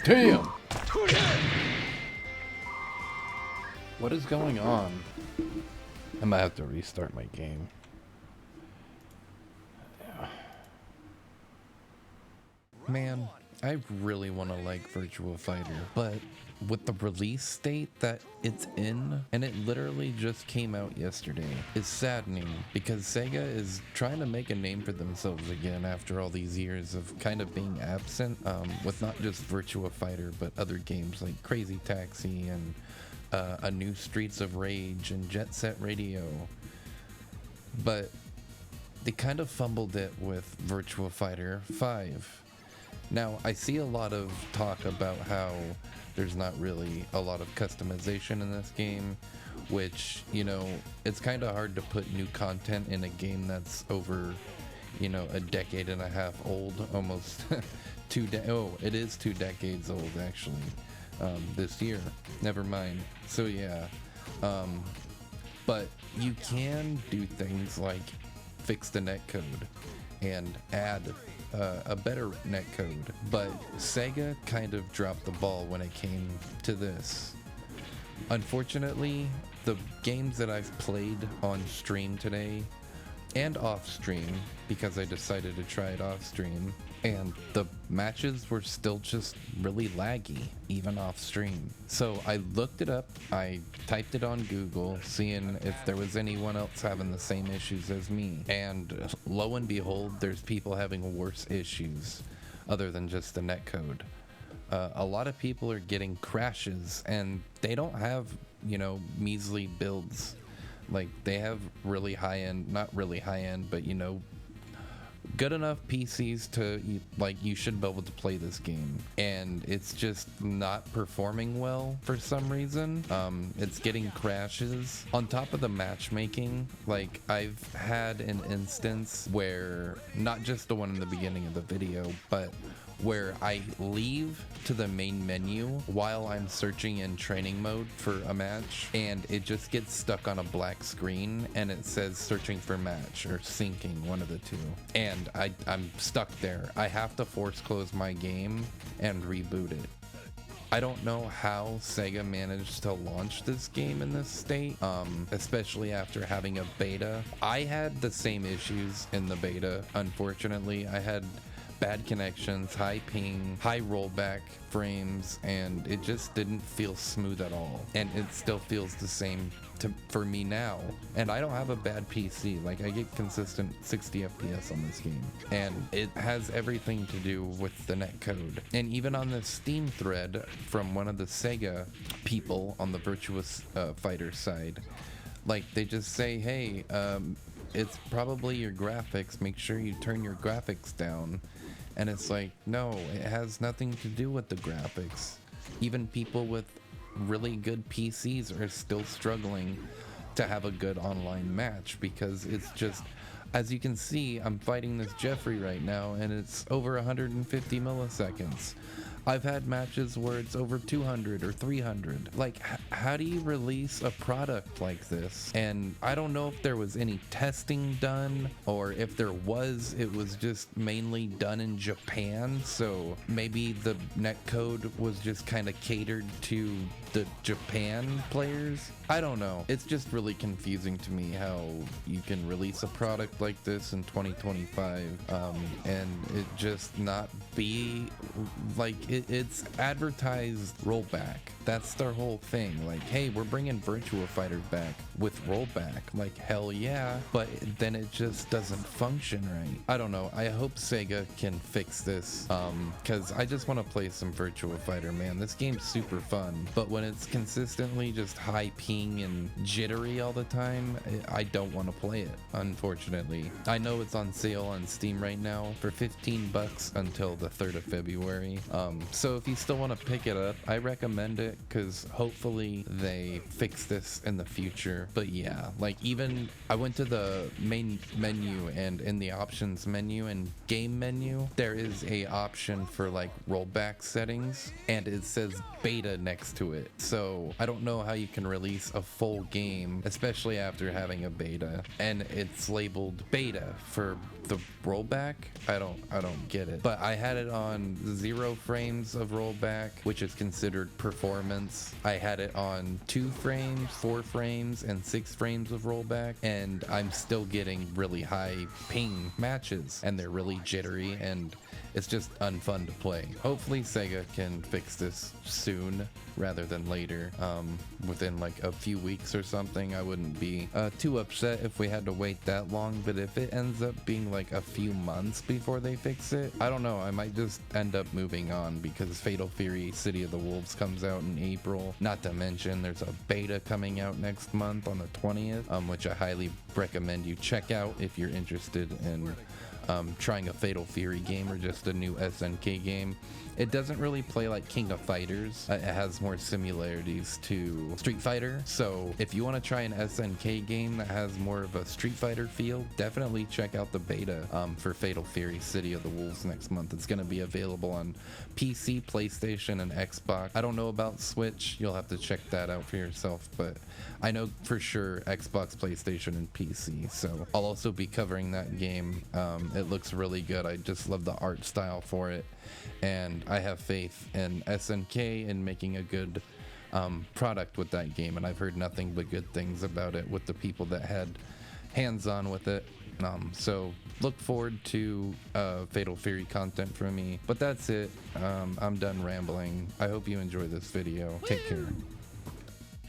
Damn! What is going on? I might have to restart my game. Man, I really want to like Virtua Fighter, but with the release date that it's in, and it literally just came out yesterday, is saddening because Sega is trying to make a name for themselves again after all these years of kind of being absent with not just Virtua Fighter, but other games like Crazy Taxi and a new Streets of Rage and Jet Set Radio. But they kind of fumbled it with Virtua Fighter 5. Now, I see a lot of talk about how there's not really a lot of customization in this game, which, you know, it's kind of hard to put new content in a game that's over, you know, a decade and a half old, almost it is 2 decades old, actually, this year. Never mind. So, yeah. But you can do things like fix the netcode and add a better netcode, but Sega kind of dropped the ball when it came to this. Unfortunately, the games that I've played on stream today and off stream, because I decided to try it off stream, and the matches were still just really laggy, even off stream. So I looked it up, I typed it on Google, seeing if there was anyone else having the same issues as me. And lo and behold, there's people having worse issues other than just the netcode. A lot of people are getting crashes, and they don't have, you know, measly builds. Like, they have really high-end, not really high-end, but, you know, good enough PCs to, like, you should be able to play this game, and it's just not performing well for some reason. It's getting crashes. On top of the matchmaking, like, I've had an instance where, not just the one in the beginning of the video, but where I leave to the main menu while I'm searching in training mode for a match, and it just gets stuck on a black screen and it says searching for match or syncing, one of the two, and I'm stuck there. I have to force close my game and reboot it. I don't know how Sega managed to launch this game in this state, especially after having a beta. I had the same issues in the beta, unfortunately. I had bad connections, high ping, high rollback frames, and it just didn't feel smooth at all. And it still feels the same for me now. And I don't have a bad PC. Like, I get consistent 60 FPS on this game. And it has everything to do with the netcode. And even on the Steam thread from one of the Sega people on the Virtua Fighter side, like, they just say, hey, it's probably your graphics. Make sure you turn your graphics down. And it's like, no, it has nothing to do with the graphics. Even people with really good PCs are still struggling to have a good online match, because it's just, as you can see, I'm fighting this Jeffrey right now and it's over 150 milliseconds. I've had matches where it's over 200 or 300. Like, how do you release a product like this? And I don't know if there was any testing done, or if there was, it was just mainly done in Japan. So maybe the netcode was just kind of catered to the Japan players. I don't know. It's just really confusing to me how you can release a product like this in 2025 and it just not be like it's advertised rollback. That's their whole thing. Like, hey, we're bringing Virtua Fighter back with rollback. Like, hell yeah. But then it just doesn't function right. I don't know. I hope Sega can fix this because I just want to play some Virtua Fighter, man. This game's super fun. But when it's consistently just high ping and jittery all the time, I don't want to play it, unfortunately. I know it's on sale on Steam right now for $15 until the 3rd of February. So if you still want to pick it up, I recommend it, because hopefully they fix this in the future. But yeah, like even I went to the main menu, and in the options menu and game menu, there is a option for like rollback settings, and it says beta next to it. So I don't know how you can release a full game, especially after having a beta, and it's labeled beta for the rollback. I don't get it. But I had it on 0 frames of rollback, which is considered performance. I had it on 2 frames, 4 frames, and 6 frames of rollback, and I'm still getting really high ping matches, and they're really jittery, and it's just unfun to play. Hopefully Sega can fix this soon rather than later, within like a few weeks or something. I wouldn't be too upset if we had to wait that long, but if it ends up being like a few months before they fix it, I don't know, I might just end up moving on, because Fatal Fury City of the Wolves comes out in April. Not to mention there's a beta coming out next month on the 20th, which I highly recommend you check out if you're interested in trying a Fatal Fury game or just a new SNK game. It doesn't really play like King of Fighters. It has more similarities to Street Fighter. So if you want to try an SNK game that has more of a Street Fighter feel, definitely check out the beta for Fatal Fury City of the Wolves next month. It's going to be available on PC, PlayStation, and Xbox. I don't know about Switch. You'll have to check that out for yourself, but I know for sure Xbox, PlayStation, and PC. So I'll also be covering that game. It looks really good. I just love the art style for it, and I have faith in SNK in making a good product with that game, and I've heard nothing but good things about it with the people that had hands-on with it. So look forward to Fatal Fury content from me. But that's it. I'm done rambling. I hope you enjoy this video. Take care.